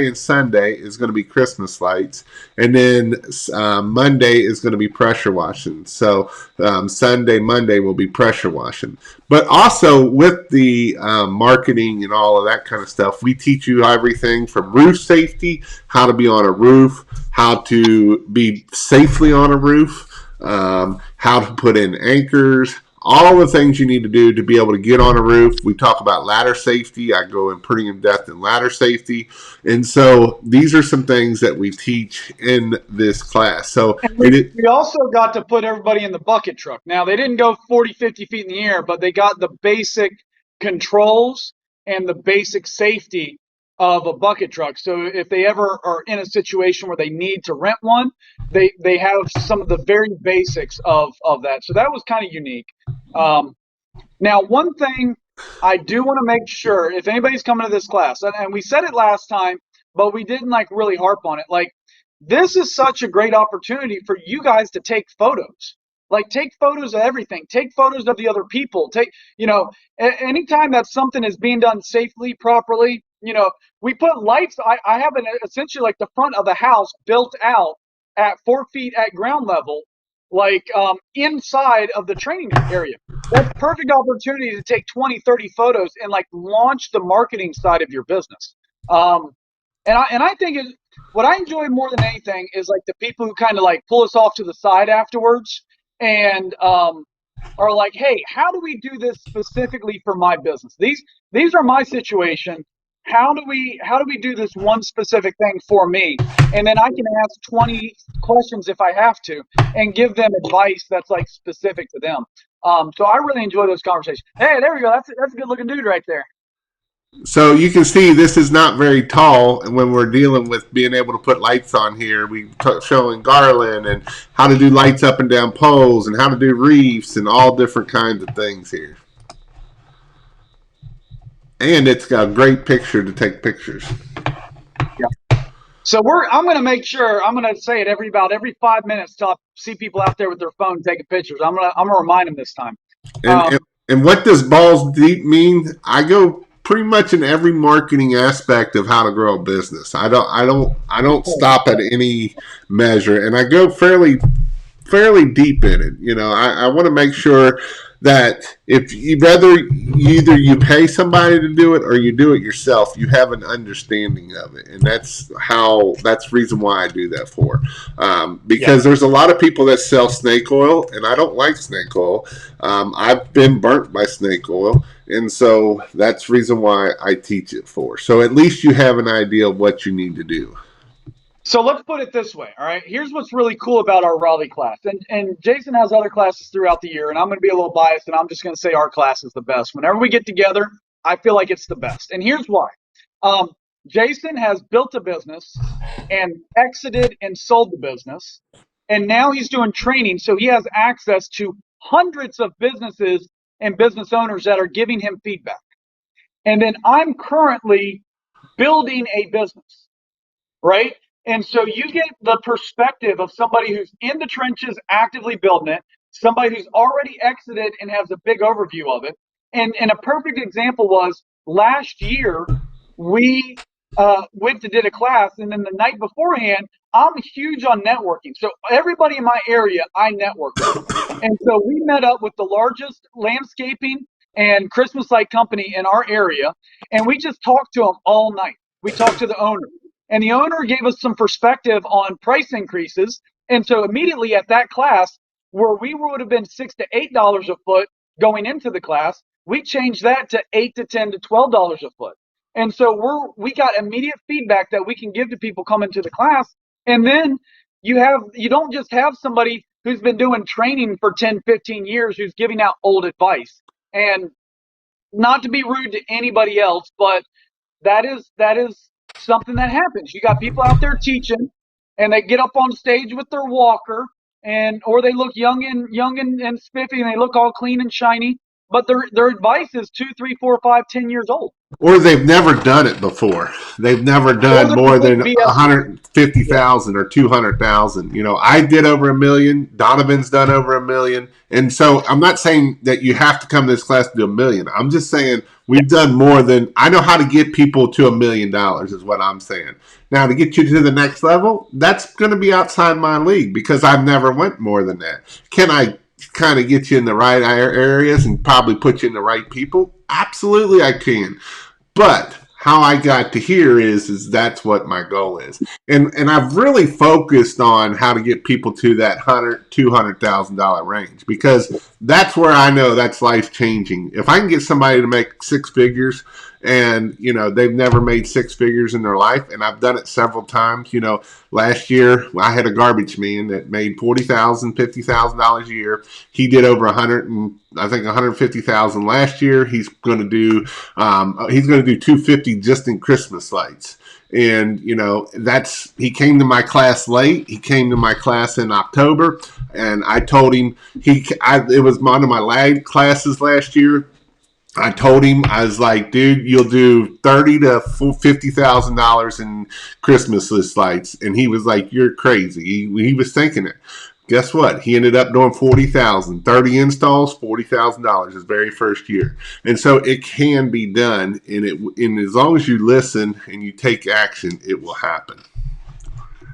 and Sunday is going to be Christmas lights. And then Monday is going to be pressure washing. So Monday will be pressure washing. But also with the marketing and all of that kind of stuff, we teach you everything from roof safety, how to be on a roof, how to be safely on a roof, how to put in anchors, all the things you need to do to be able to get on a roof. We talk about ladder safety. I go in pretty in depth in ladder safety. And so these are some things that we teach in this class. So we also got to put everybody in the bucket truck. Now, they didn't go 40, 50 feet in the air, but they got the basic controls and the basic safety of a bucket truck. So if they ever are in a situation where they need to rent one, they have some of the very basics of that. So that was kind of unique. Now, one thing I do want to make sure, if anybody's coming to this class, and we said it last time, but we didn't really harp on it. This is such a great opportunity for you guys to take photos. Take photos of everything. Take photos of the other people. Anytime that something is being done safely, properly, we put lights. I have essentially the front of the house built out at 4 feet at ground level, inside of the training area. That's a perfect opportunity to take 20, 30 photos and launch the marketing side of your business. And I think what I enjoy more than anything is the people who kind of pull us off to the side afterwards and are like, hey, how do we do this specifically for my business? These are my situation. How do we do this one specific thing for me? And then I can ask 20 questions if I have to and give them advice that's specific to them. So I really enjoy those conversations. Hey, there we go. That's a good looking dude right there. So you can see this is not very tall, and when we're dealing with being able to put lights on here, we showing garland and how to do lights up and down poles and how to do reefs and all different kinds of things here. And it's got a great picture to take pictures. Yeah. So I'm going to make sure, I'm going to say it about every 5 minutes till I see people out there with their phone taking pictures. I'm going to remind them this time. And what does balls deep mean? I go pretty much in every marketing aspect of how to grow a business. I don't stop at any measure, and I go fairly deep in it. I want to make sure that if you rather either you pay somebody to do it or you do it yourself, you have an understanding of it, and that's the reason why I do that for. Yeah. Because there's a lot of people that sell snake oil, and I don't like snake oil. I've been burnt by snake oil, and so that's the reason why I teach it for. So at least you have an idea of what you need to do. So let's put it this way, all right? Here's what's really cool about our Raleigh class. And Jason has other classes throughout the year, and I'm going to be a little biased, and I'm just going to say our class is the best. Whenever we get together, I feel like it's the best. And here's why. Um, Jason has built a business and exited and sold the business, and now he's doing training, so he has access to hundreds of businesses and business owners that are giving him feedback. And then I'm currently building a business, right? And so you get the perspective of somebody who's in the trenches actively building it, somebody who's already exited and has a big overview of it. And a perfect example was last year we went to did a class, and then the night beforehand, I'm huge on networking. So everybody in my area I network with. And so we met up with the largest landscaping and Christmas light company in our area, and we just talked to them all night. We talked to the owner, and the owner gave us some perspective on price increases. And so immediately at that class, where we would have been $6 to $8 a foot going into the class, we changed that to $8 to $10 to $12 a foot. And so we got immediate feedback that we can give to people coming to the class. And then you don't just have somebody who's been doing training for 10, 15 years who's giving out old advice. And not to be rude to anybody else, but that is something that happens. You got people out there teaching, and they get up on stage with their walker, and or they look young and spiffy, and they look all clean and shiny, but their advice is 2, 3, 4, 5, 10 years old. Or they've never done it before. They've never Or done they're more complete than BSers. Yeah. 150,000 or 200,000. I did over a million. Donovan's done over a million. And so I'm not saying that you have to come to this class to do a million. I'm just saying Yeah. we've done more than I know how to get people to $1 million is what I'm saying. Now to get you to the next level, that's going to be outside my league because I've never went more than that. Can I kind of get you in the right areas and probably put you in the right people? Absolutely, I can. But how I got to here is that's what my goal is, and I've really focused on how to get people to that $200,000 range because that's where I know that's life changing. If I can get somebody to make six figures, and they've never made six figures in their life, and I've done it several times. Last year I had a garbage man that made $40,000, $50,000 a year. He did over 100 and I think 150,000 last year. He's going to do 250 just in Christmas lights. And he came to my class late. He came to my class in October, and I told him it was one of my lag classes last year. I told him, I was like, dude, you'll do $30,000 to $50,000 in Christmas list lights, and he was like, you're crazy. He was thinking it. Guess what? He ended up doing 40,000, 30 installs, $40,000 his very first year, and so it can be done. And as long as you listen and you take action, it will happen.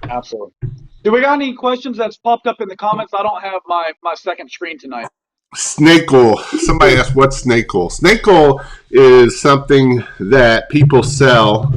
Absolutely. Do we got any questions that's popped up in the comments? I don't have my second screen tonight. Snake oil. Somebody asked what's snake oil. Snake oil is something that people sell.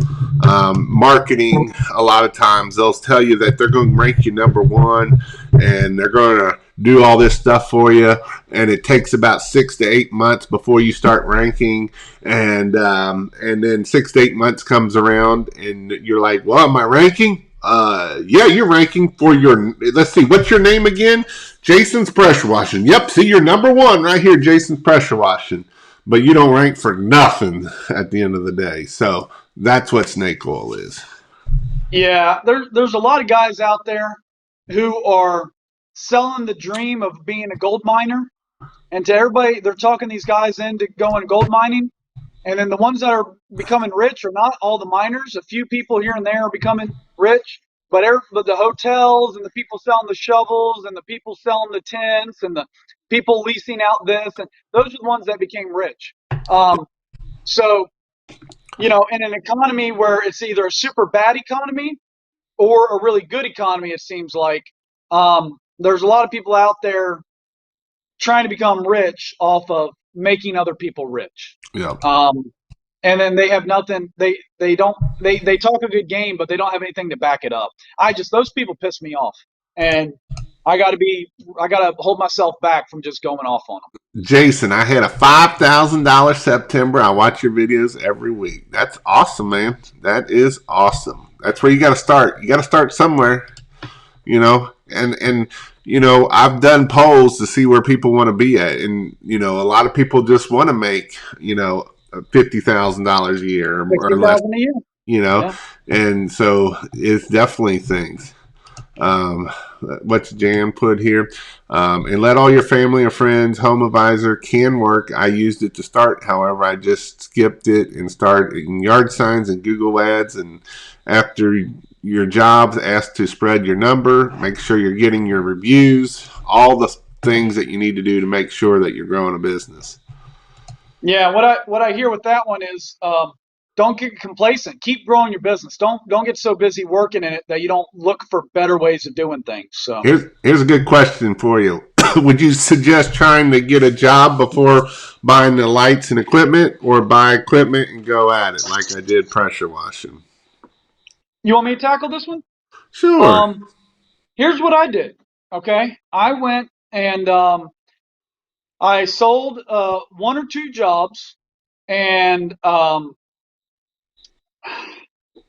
Marketing, a lot of times they'll tell you that they're going to rank you number one, and they're going to do all this stuff for you, and it takes about 6 to 8 months before you start ranking, and then 6 to 8 months comes around, and you're like, well, am I ranking? Yeah, you're ranking for let's see, what's your name again? Jason's Pressure Washing. Yep, see, you're number one right here, Jason's Pressure Washing. But you don't rank for nothing at the end of the day. So that's what snake oil is. Yeah, there's a lot of guys out there who are selling the dream of being a gold miner, and to everybody, they're talking these guys into going gold mining. And then the ones that are becoming rich are not all the miners. A few people here and there are becoming rich, but the hotels and the people selling the shovels and the people selling the tents and the people leasing out this, and those are the ones that became rich. So, in an economy where it's either a super bad economy or a really good economy, it seems like there's a lot of people out there trying to become rich off of making other people rich. Yeah. Um, and then they have nothing. They talk a good game, but they don't have anything to back it up. Those people piss me off, and I gotta hold myself back from just going off on them. Jason, I had a $5,000 September. I watch your videos every week. That's awesome, man. That is awesome. That's where you got to start. You got to start somewhere, and I've done polls to see where people want to be at, and a lot of people just want to make $50,000 a year or less, 60,000 a year. Yeah. and so it's definitely things. What Jan put here, and let all your family and friends. Home Advisor can work. I used it to start, however, I just skipped it and started in yard signs and Google ads. And after your jobs, ask to spread your number. Make sure you're getting your reviews. All the things that you need to do to make sure that you're growing a business. Yeah, what I hear with that one is don't get complacent. Keep growing your business. Don't get so busy working in it that you don't look for better ways of doing things. So here's a good question for you. Would you suggest trying to get a job before buying the lights and equipment, or buy equipment and go at it like I did pressure washing? You want me to tackle this one? Sure. Here's what I did. Okay, I went and I sold one or two jobs, and I'm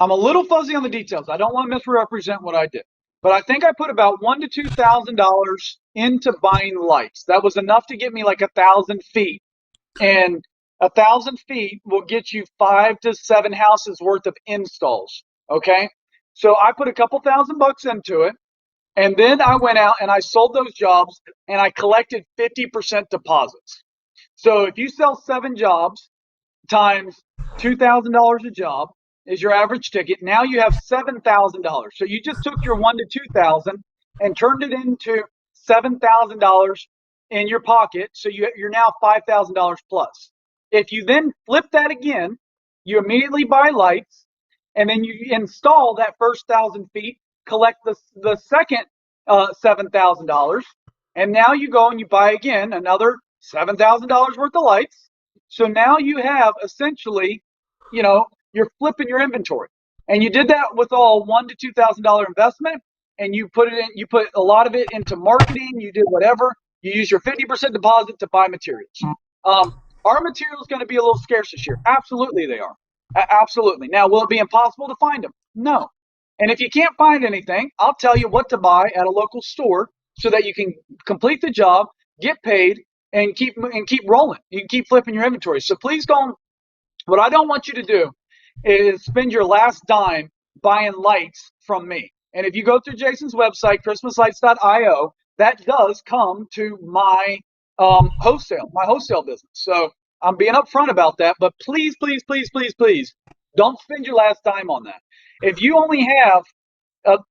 a little fuzzy on the details. I don't want to misrepresent what I did, but I think I put about $1,000 to $2,000 into buying lights. That was enough to get me like 1,000 feet, and 1,000 feet will get you 5 to 7 houses worth of installs. Okay, so I put a couple $1,000 into it, and then I went out and I sold those jobs, and I collected 50% deposits. So if you sell 7 jobs times $2,000 a job is your average ticket. Now you have $7,000. So you just took your 1 to 2,000 and turned it into $7,000 in your pocket. So you're now $5,000 plus. If you then flip that again, you immediately buy lights, and then you install that first 1,000 feet, collect the second $7,000, and now you go and you buy again another $7,000 worth of lights. So now you have essentially, you're flipping your inventory, and you did that with all $1,000 to $2,000 investment, and you put a lot of it into marketing. You did whatever. You use your 50% deposit to buy materials. Our material is going to be a little scarce this year. Absolutely, they are. Absolutely. Now, will it be impossible to find them? No. And if you can't find anything, I'll tell you what to buy at a local store so that you can complete the job, get paid, and keep rolling. You can keep flipping your inventory. So please don't. What I don't want you to do is spend your last dime buying lights from me. And if you go through Jason's website, christmaslights.io, that does come to my wholesale business. So I'm being upfront about that. But please, please, please, please, please, don't spend your last dime on that. If you only have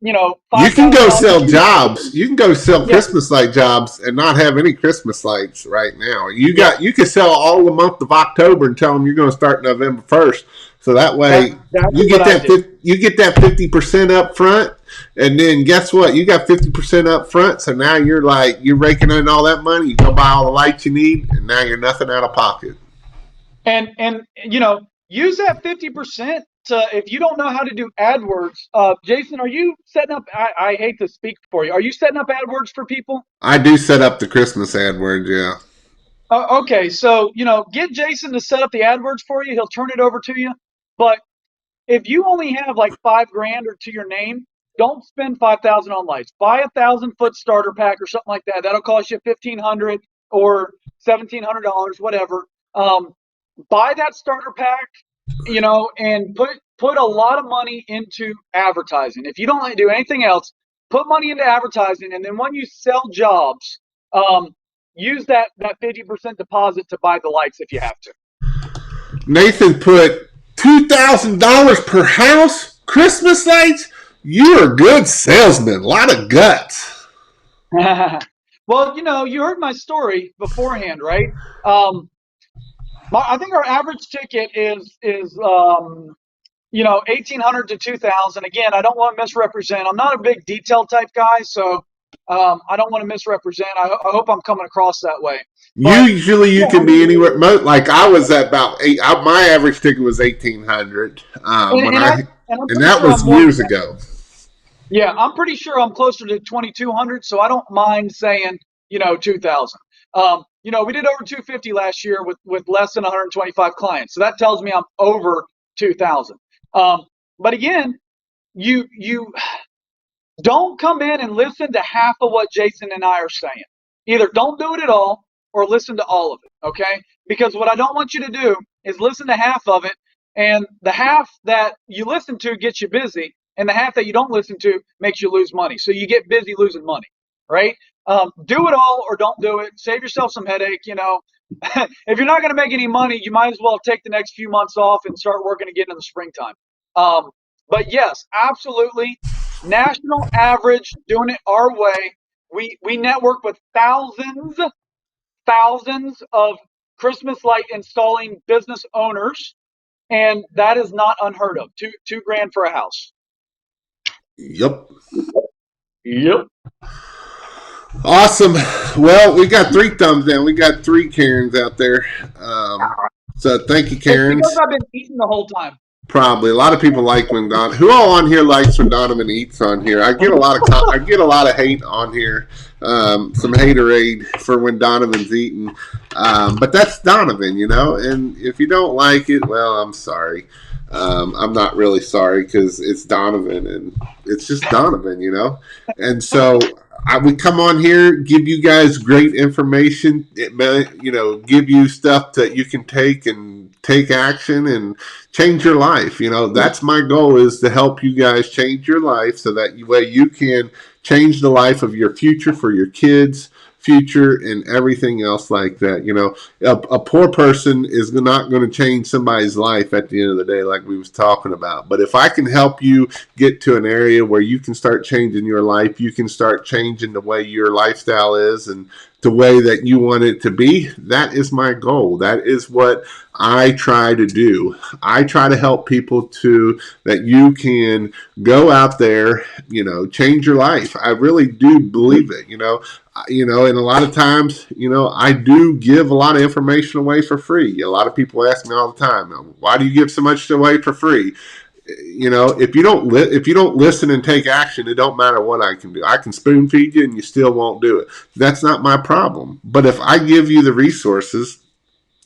you can go sell jobs. You can go sell Yeah. Christmas light jobs and not have any Christmas lights right now. You can sell all the month of October and tell them you're going to start November 1st. So that way you get that 50% up front, and then guess what? You got 50% up front. So now you're raking in all that money. You go buy all the lights you need, and now you're nothing out of pocket. And use that 50%. If you don't know how to do AdWords, Jason, are you setting up? I hate to speak for you. Are you setting up AdWords for people? I do set up the Christmas AdWords, yeah. Okay, so get Jason to set up the AdWords for you. He'll turn it over to you. But if you only have like $5,000 or to your name, don't spend $5,000 on lights. Buy a 1,000-foot starter pack or something like that. That'll cost you $1,500 or $1,700, whatever. Buy that starter pack. And put a lot of money into advertising. If you don't do anything else, put money into advertising, and then when you sell jobs, use that 50% deposit to buy the lights if you have to. Nathan put $2,000 per house, Christmas lights. You're a good salesman. A lot of guts. Well, you heard my story beforehand, right? I think our average ticket is $1,800 to $2,000. Again, I don't want to misrepresent. I'm not a big detail type guy, so I don't want to misrepresent. I hope I'm coming across that way. But Usually, you yeah, I can be mean, anywhere. Like I was at about eight. My average ticket was 1,800. and, When and I and I'm and pretty that sure I'm was more than years that. ago. Yeah, I'm pretty sure I'm closer to 2,200, so I don't mind saying 2,000. We did over 250 last year with less than 125 clients, so that tells me I'm over 2,000. But again, you don't come in and listen to half of what Jason and I are saying. Either don't do it at all or listen to all of it, okay? Because what I don't want you to do is listen to half of it, and the half that you listen to gets you busy, and the half that you don't listen to makes you lose money. So you get busy losing money, right? Do it all or don't do it. Save yourself some headache. If you're not going to make any money, you might as well take the next few months off and start working again in the springtime. But yes, absolutely national average, doing it our way. We network with thousands of Christmas light installing business owners, and that is not unheard of. Two grand for a house. Yep. Yep. Awesome. Well, we got 3 thumbs down. We got 3 Karens out there. So thank you, It's because Karens. I've been eating the whole time. Probably a lot of people like when Don. Who all on here likes when Donovan eats on here? I get a lot of I get a lot of hate on here. Some haterade for when Donovan's eating, but that's Donovan, And if you don't like it, well, I'm sorry. I'm not really sorry because it's Donovan and it's just Donovan. And so we come on here, give you guys great information. It may, give you stuff that you can take and take action and change your life. That's my goal, is to help you guys change your life so that way you can change the life of your future, for your kids' future, and everything else like that. A poor person is not going to change somebody's life at the end of the day, like we was talking about. But if I can help you get to an area where you can start changing your life, you can start changing the way your lifestyle is and the way that you want it to be, that is my goal. That is what I try to do. I try to help people that you can go out there, change your life. I really do believe it, and a lot of times, I do give a lot of information away for free. A lot of people ask me all the time, why do you give so much away for free? If you don't listen and take action, it don't matter what I can do. I can spoon feed you and you still won't do it. That's not my problem. But if I give you the resources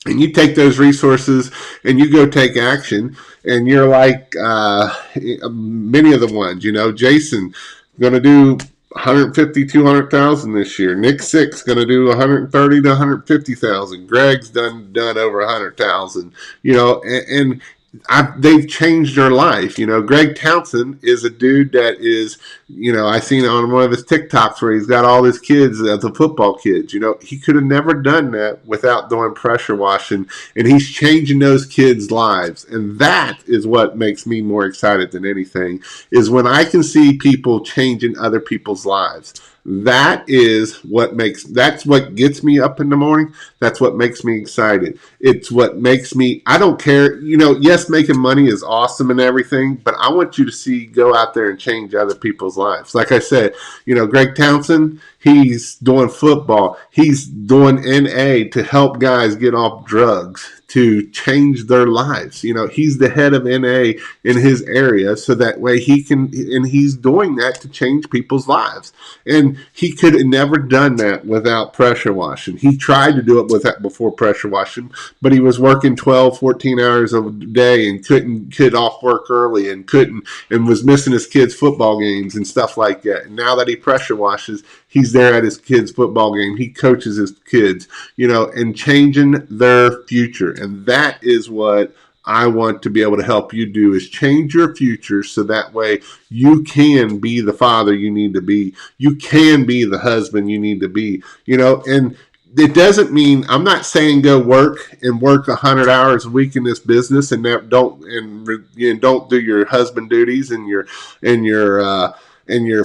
and you take those resources and you go take action, and you're like many of the ones, Jason going to do 150, 200,000 this year. Nick Six going to do 130 to 150,000. Greg's done over 100,000. And they've changed their life. Greg Townsend is a dude that is, I seen on one of his TikToks where he's got all his kids, the football kids. He could have never done that without doing pressure washing, and he's changing those kids' lives. And that is what makes me more excited than anything, is when I can see people changing other people's lives. That's what gets me up in the morning. That's what makes me excited. It's what makes me, I don't care, yes, making money is awesome and everything, but I want you to go out there and change other people's lives. Like I said, Greg Townsend, he's doing football. He's doing NA to help guys get off drugs, to change their lives. He's the head of NA in his area, so that way he's doing that to change people's lives. And he could have never done that without pressure washing. He tried to do it before pressure washing, but he was working 12, 14 hours a day and couldn't get off work early and was missing his kids' football games and stuff like that. And now that he pressure washes, he's there at his kids' football game. He coaches his kids, and changing their future. And that is what I want to be able to help you do, is change your future so that way you can be the father you need to be. You can be the husband you need to be, and it doesn't mean, I'm not saying go work 100 hours a week in this business and don't do your husband duties and your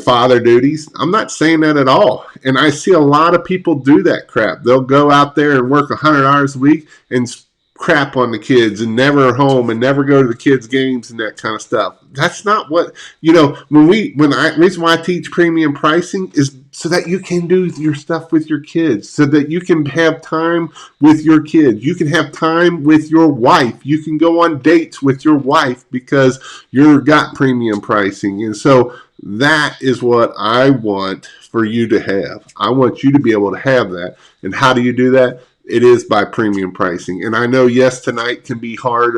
father duties. I'm not saying that at all. And I see a lot of people do that crap. They'll go out there and work 100 hours a week and crap on the kids and never home and never go to the kids' games and that kind of stuff. That's not what, reason why I teach premium pricing is so that you can do your stuff with your kids, so that you can have time with your kids. You can have time with your wife. You can go on dates with your wife because you've got premium pricing. And so that is what I want for you to have. I want you to be able to have that. And how do you do that? It is by premium pricing. And I know, yes, tonight can be hard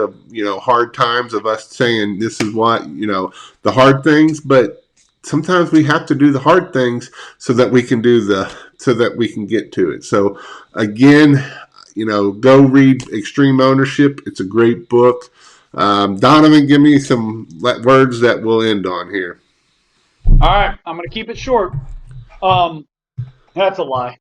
hard times of us saying this is what, the hard things, but sometimes we have to do the hard things so that we can get to it. So again, go read Extreme Ownership. It's a great book. Donovan, give me some words that we'll end on here. All right, I'm going to keep it short. That's a lie.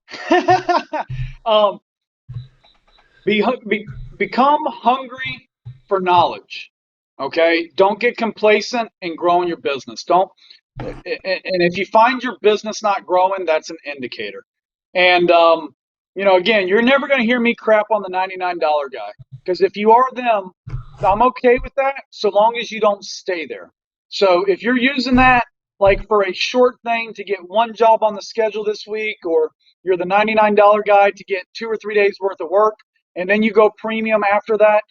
Become hungry for knowledge. Okay, don't get complacent in growing your business. And if you find your business not growing, that's an indicator. And again, you're never going to hear me crap on the $99 guy, because if you are them, I'm okay with that so long as you don't stay there. So if you're using that like for a short thing to get one job on the schedule this week, or you're the $99 guy to get 2 or 3 days worth of work, and then you go premium after that,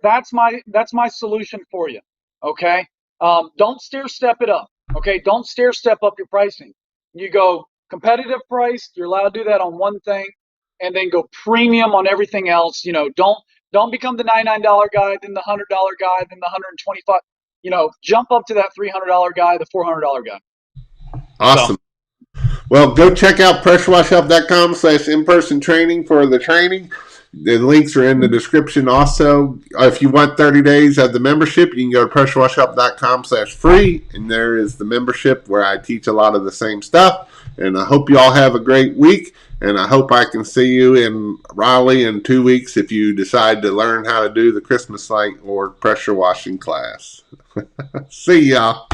that's my solution for you. Okay. Don't stair step it up. Okay. Don't stair step up your pricing. You go competitive price. You're allowed to do that on one thing, and then go premium on everything else. Don't become the $99 guy, then the $100 guy, then the $125. Jump up to that $300 guy, the $400 guy. Awesome. So, well, go check out pressurewashhelp.com/in-person training for the training. The links are in the description. Also, if you want 30 days of the membership, you can go to pressurewashhelp.com/free, and there is the membership where I teach a lot of the same stuff. And I hope you all have a great week, and I hope I can see you in Raleigh in 2 weeks if you decide to learn how to do the Christmas light or pressure washing class. See y'all.